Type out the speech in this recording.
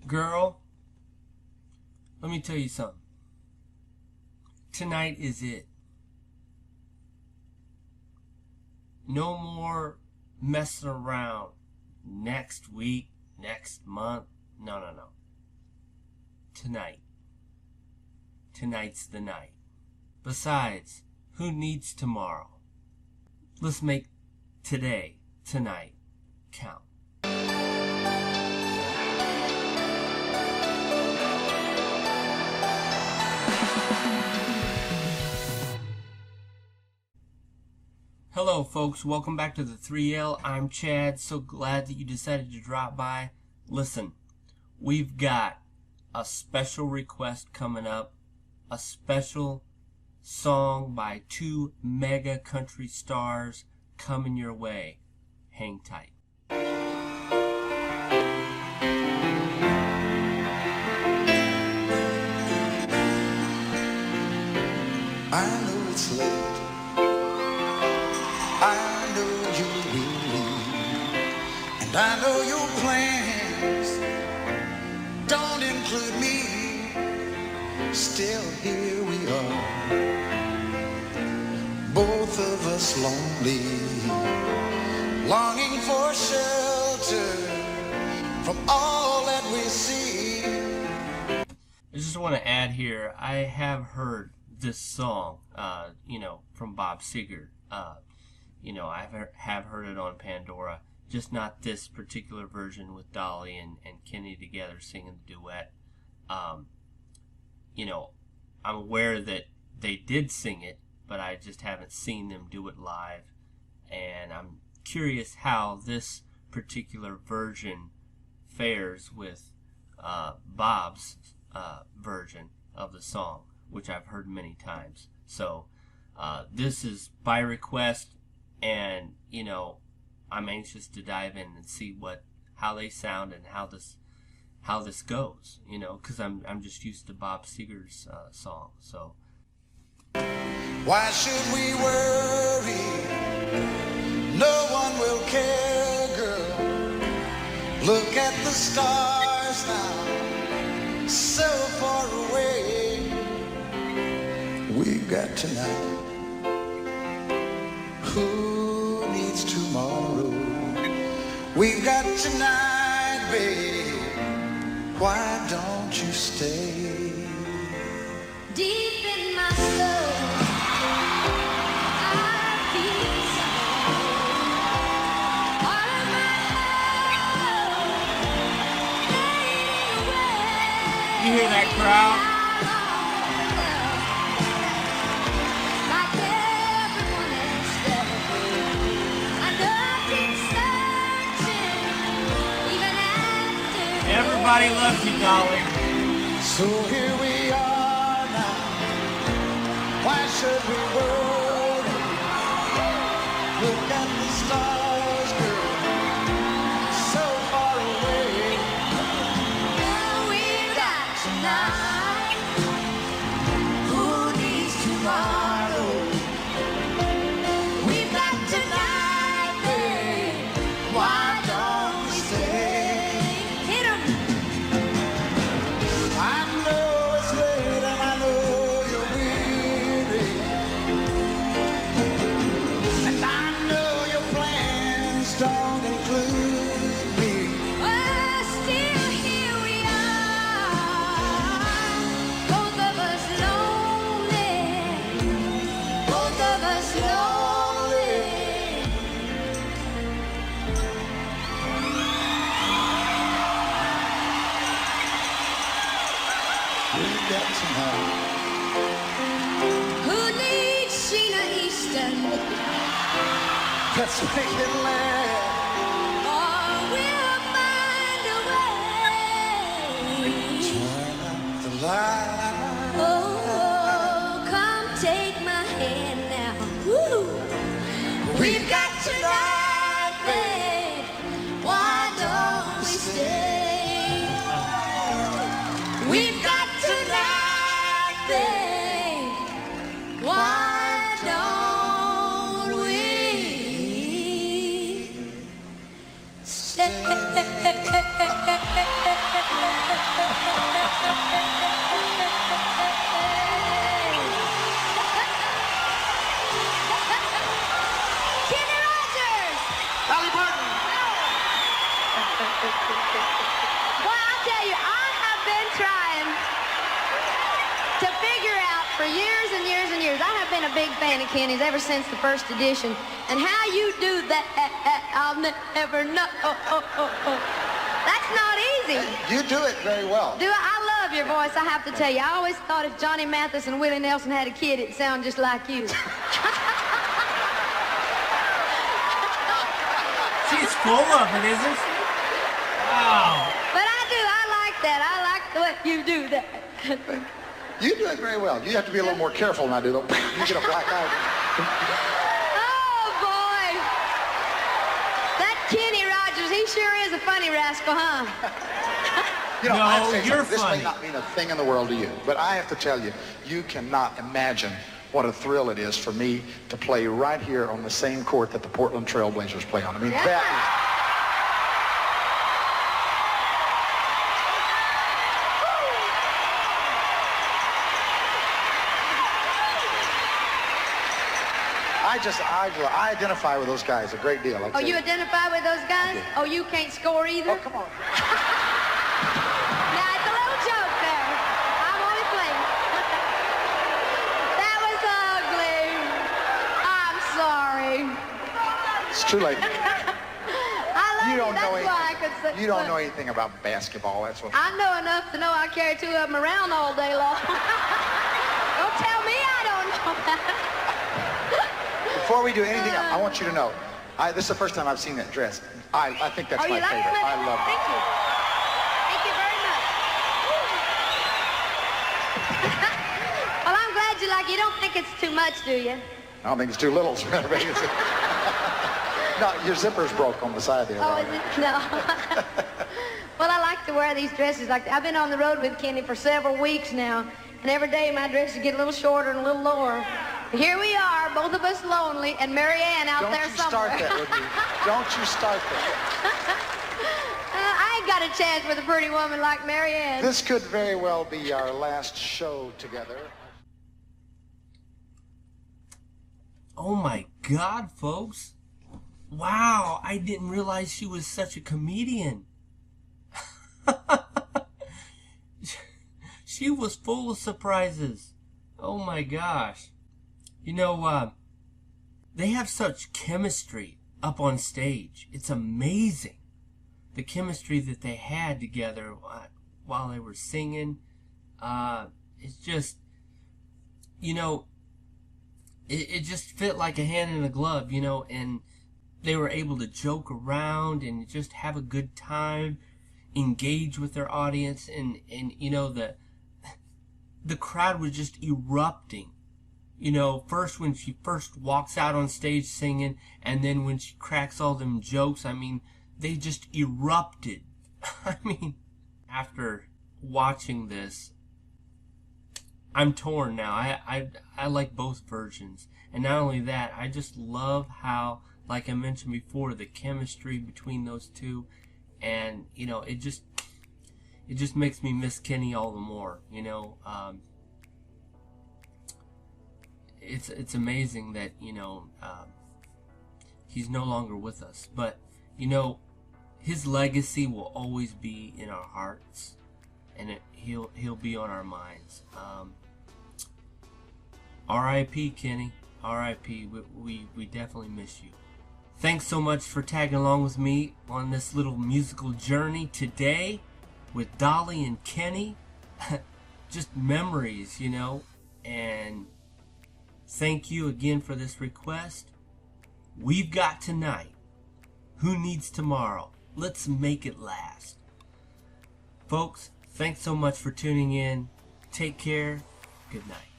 Girl, let me tell you something. Tonight is it. No more messing around next week, next month. No. Tonight. Tonight's the night. Besides, who needs tomorrow? Let's make today, tonight, count. Hello folks, welcome back to the 3L. I'm Chad. So glad that you decided to drop by. Listen, we've got a special request coming up, a special song by two mega country stars coming your way. Hang tight. I know it's late. I know you're weary, and I know your plans don't include me. Still here we are, both of us lonely, longing for shelter from all that we see. I just want to add here, I have heard this song, from Bob Seger. I have heard it on Pandora, just not this particular version with Dolly and Kenny together singing the duet. I'm aware that they did sing it, but I just haven't seen them do it live. And I'm curious how this particular version fares with Bob's version of the song, which I've heard many times. So this is by request. And I'm anxious to dive in and see how they sound and how this goes. Because I'm just used to Bob Seger's song. So why should we worry? No one will care, girl. Look at the stars now, so far away. We've got tonight. Who needs tomorrow? We've got tonight, babe. Why don't you stay? Deep in my soul, I feel something. All of my love fading away. you hear that crowd? Everybody loves you, Dolly. So here we are now. Why should we worry? Look at the stars, girl, so far away. Now we've got tonight. Who needs tomorrow? We've got tonight, babe. Why don't we stay? Who needs Sheena Easton? Let's make it last. Or we'll find a way. Turn out the light. Oh, come take my hand now. Woo. We've got tonight, babe. Why don't we stay? We've got tonight, babe. Why don't we stay? years, I have been a big fan of Kenny's ever since the first edition. And how you do that, I'll never know. That's not easy. You do it very well. I love your voice, I have to tell you. I always thought if Johnny Mathis and Willie Nelson had a kid, it'd sound just like you. She's full of it, isn't she? Wow. But I like that. I like the way you do that. You do it very well. You have to be a little more careful than I do, though. You get a black eye. Oh, boy. That Kenny Rogers, he sure is a funny rascal, huh? You know, No, I have to say you're something. This funny. may not mean a thing in the world to you, but I have to tell you, you cannot imagine what a thrill it is for me to play right here on the same court that the Portland Trail Blazers play on. I mean, Yeah. that I identify with those guys a great deal. Oh, you identify with those guys? Oh, you can't score either? Oh, come on. Now, it's a little joke there. I'm only playing. That was ugly. I'm sorry. It's too late. I love You don't That's know why I could say. anything. You don't know anything about basketball. That's what. I know enough to know I carry two of them around all day long. Don't tell me I don't know that. Before we do anything else, I want you to know, this is the first time I've seen that dress. I think that's Oh, my you like favorite. it? I love Thank it. you. Thank you very much. Well, I'm glad you like it. You don't think it's too much, do you? I don't think it's too little. As a matter of fact. No, your zipper's broke on the side there. Oh, is it? No. Well, I like to wear these dresses like that. I've been on the road with Kenny for several weeks now, and every day my dresses get a little shorter and a little lower. Here we are, both of us lonely, and Mary Ann out there somewhere. Don't you start that with me. Don't you start that. I ain't got a chance with a pretty woman like Mary Ann. This could very well be our last show together. Oh my God, folks. Wow, I didn't realize she was such a comedian. She was full of surprises. Oh my gosh. You know, they have such chemistry up on stage. It's amazing. The chemistry that they had together while they were singing. It's just, you know, it just fit like a hand in a glove, you know, and they were able to joke around and just have a good time, engage with their audience, and you know, the crowd was just erupting. You know, first when she first walks out on stage singing, and then when she cracks all them jokes, I mean, they just erupted. I mean, after watching this, I'm torn now. I like both versions. And not only that, I just love how, like I mentioned before, the chemistry between those two, and, you know, it just makes me miss Kenny all the more, you know. It's amazing that, you know, he's no longer with us, but, you know, his legacy will always be in our hearts, and he'll be on our minds. R.I.P. Kenny, R.I.P. We definitely miss you. Thanks so much for tagging along with me on this little musical journey today with Dolly and Kenny. Just memories, you know, and thank you again for this request. We've got tonight. Who needs tomorrow? Let's make it last. Folks, thanks so much for tuning in. Take care. Good night.